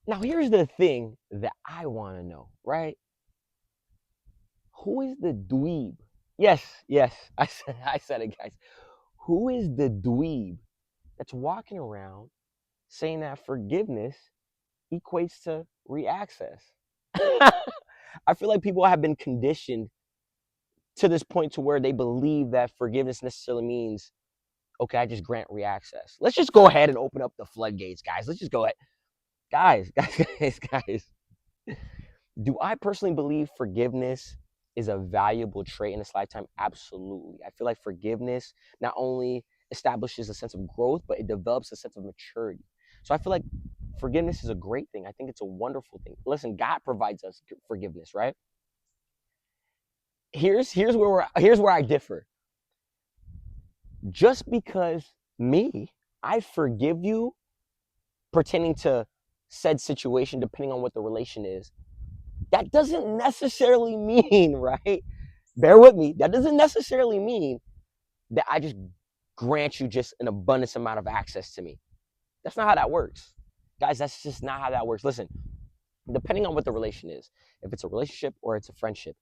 Now, here's the thing that I want to know, right? Who is the dweeb? Yes, yes, I said it, guys. Who is the dweeb that's walking around saying that forgiveness equates to reaccess? I feel like people have been conditioned to this point to where they believe that forgiveness necessarily means, okay, I just grant reaccess. Let's just go ahead and open up the floodgates, guys. Let's just go ahead. Guys. Do I personally believe forgiveness is a valuable trait in this lifetime? Absolutely. I feel like forgiveness not only establishes a sense of growth, but it develops a sense of maturity. So I feel like forgiveness is a great thing. I think it's a wonderful thing. Listen, God provides us forgiveness, right? Here's where I differ. Just because me, I forgive you pertaining to said situation, depending on what the relation is, that doesn't necessarily mean, right? Bear with me. That doesn't necessarily mean that I just grant you just an abundance amount of access to me. That's not how that works. Guys, that's just not how that works. Listen, depending on what the relation is, if it's a relationship or it's a friendship,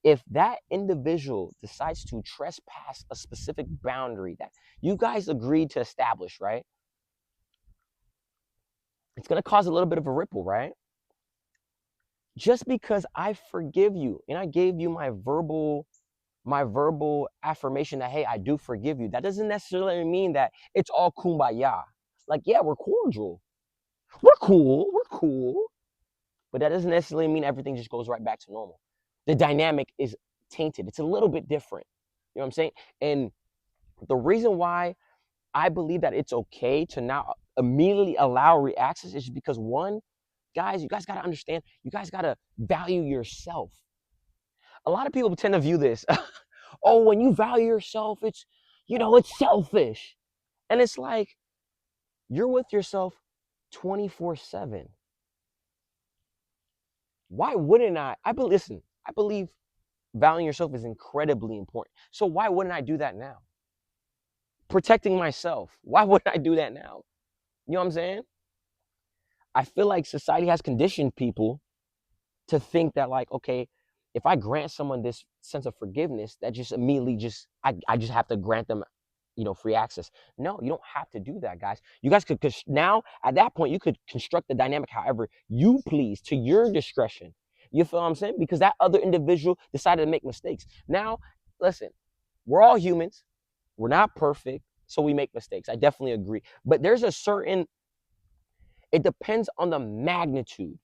if that individual decides to trespass a specific boundary that you guys agreed to establish, right? It's going to cause a little bit of a ripple, right? Just because I forgive you and I gave you my verbal affirmation that, hey, I do forgive you, that doesn't necessarily mean that it's all kumbaya. Like, yeah, we're cordial, we're cool, but that doesn't necessarily mean everything just goes right back to normal. The dynamic is tainted. It's a little bit different. You know what I'm saying? And the reason why I believe that it's okay to not immediately allow reactions is because, one, guys, you guys got to understand, you guys got to value yourself. A lot of people tend to view this, oh, when you value yourself, it's selfish. And it's like, you're with yourself 24/7. Why wouldn't listen, I believe valuing yourself is incredibly important. So why wouldn't I do that now? Protecting myself. Why wouldn't I do that now? You know what I'm saying? I feel like society has conditioned people to think that, like, okay, if I grant someone this sense of forgiveness, that just immediately I just have to grant them, free access. No, you don't have to do that, guys. You guys could, now at that point, you could construct the dynamic however you please to your discretion. You feel what I'm saying? Because that other individual decided to make mistakes. Now, listen, we're all humans. We're not perfect, so we make mistakes. I definitely agree. But it depends on the magnitude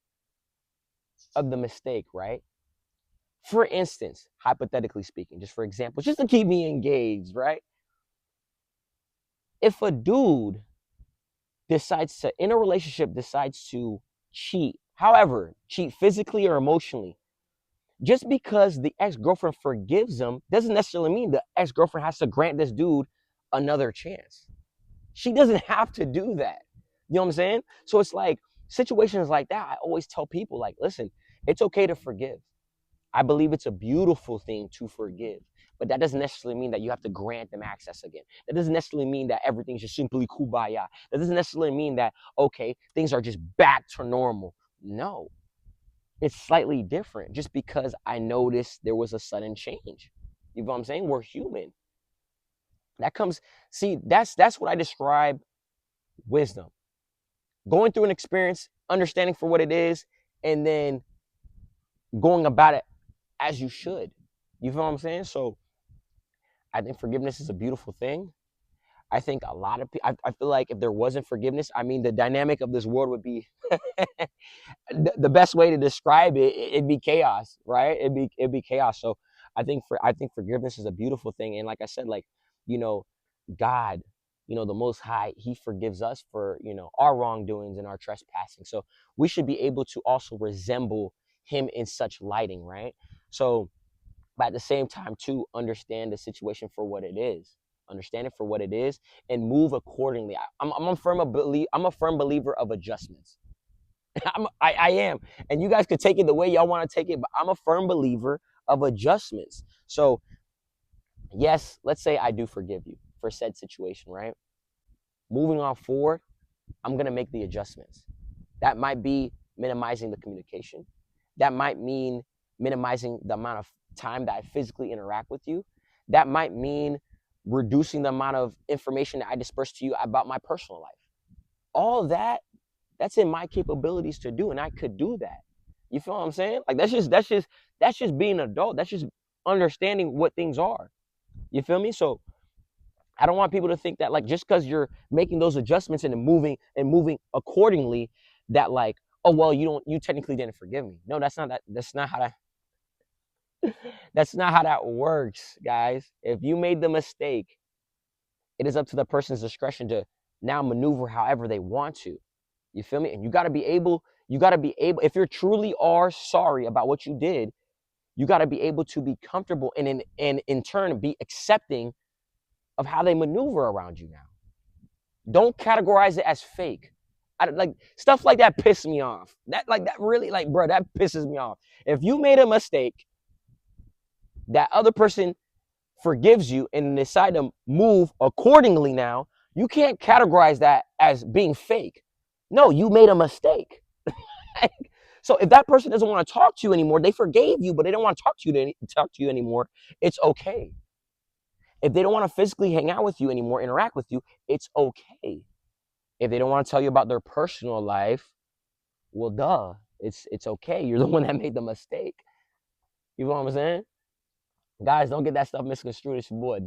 of the mistake, right? For instance, hypothetically speaking, just for example, just to keep me engaged, right? If a dude in a relationship, decides to cheat, however, cheat physically or emotionally, just because the ex-girlfriend forgives him doesn't necessarily mean the ex-girlfriend has to grant this dude another chance. She doesn't have to do that. You know what I'm saying? So it's like situations like that, I always tell people, like, listen, it's okay to forgive. I believe it's a beautiful thing to forgive, but that doesn't necessarily mean that you have to grant them access again. That doesn't necessarily mean that everything's just simply kumbaya. That doesn't necessarily mean that, okay, things are just back to normal. No, it's slightly different just because I noticed there was a sudden change. You know what I'm saying? We're human. That comes, see, that's what I describe wisdom. Going through an experience, understanding for what it is, and then going about it as you should. You feel what I'm saying? So I think forgiveness is a beautiful thing. I think a lot of people, I feel like if there wasn't forgiveness, I mean, the dynamic of this world would be the best way to describe it, it'd be chaos, right? It'd be chaos. So I think forgiveness is a beautiful thing. And like I said, like, you know, God, the Most High, He forgives us for, our wrongdoings and our trespassing. So we should be able to also resemble Him in such lighting, right? So, but at the same time, to understand the situation for what it is, understand it for what it is, and move accordingly. I'm a firm believer of adjustments. I am, and you guys could take it the way y'all want to take it, but I'm a firm believer of adjustments. So yes, let's say I do forgive you for said situation, right? Moving on forward, I'm gonna make the adjustments. That might be minimizing the communication. That might mean minimizing the amount of time that I physically interact with you. That might mean reducing the amount of information that I disperse to you about my personal life. All that, that's in my capabilities to do, and I could do that. You feel what I'm saying? Like that's just being an adult. That's just understanding what things are. You feel me? So I don't want people to think that like just because you're making those adjustments and moving accordingly, that like, oh well, you technically didn't forgive me. No, that's not how that works, guys. If you made the mistake, it is up to the person's discretion to now maneuver however they want to. You feel me? And you gotta be able, if you truly are sorry about what you did, you gotta be able to be comfortable and in turn be accepting of how they maneuver around you now. Don't categorize it as fake. Like stuff like that pisses me off. That really, like, bro, that pisses me off. If you made a mistake, that other person forgives you and decide to move accordingly now, you can't categorize that as being fake. No, you made a mistake. So if that person doesn't want to talk to you anymore, they forgave you, but they don't want to talk to you anymore, it's okay. If they don't want to physically hang out with you anymore, interact with you, it's okay. If they don't want to tell you about their personal life, well, duh, it's okay. You're the one that made the mistake. You know what I'm saying? Guys, don't get that stuff misconstrued. It's your boy.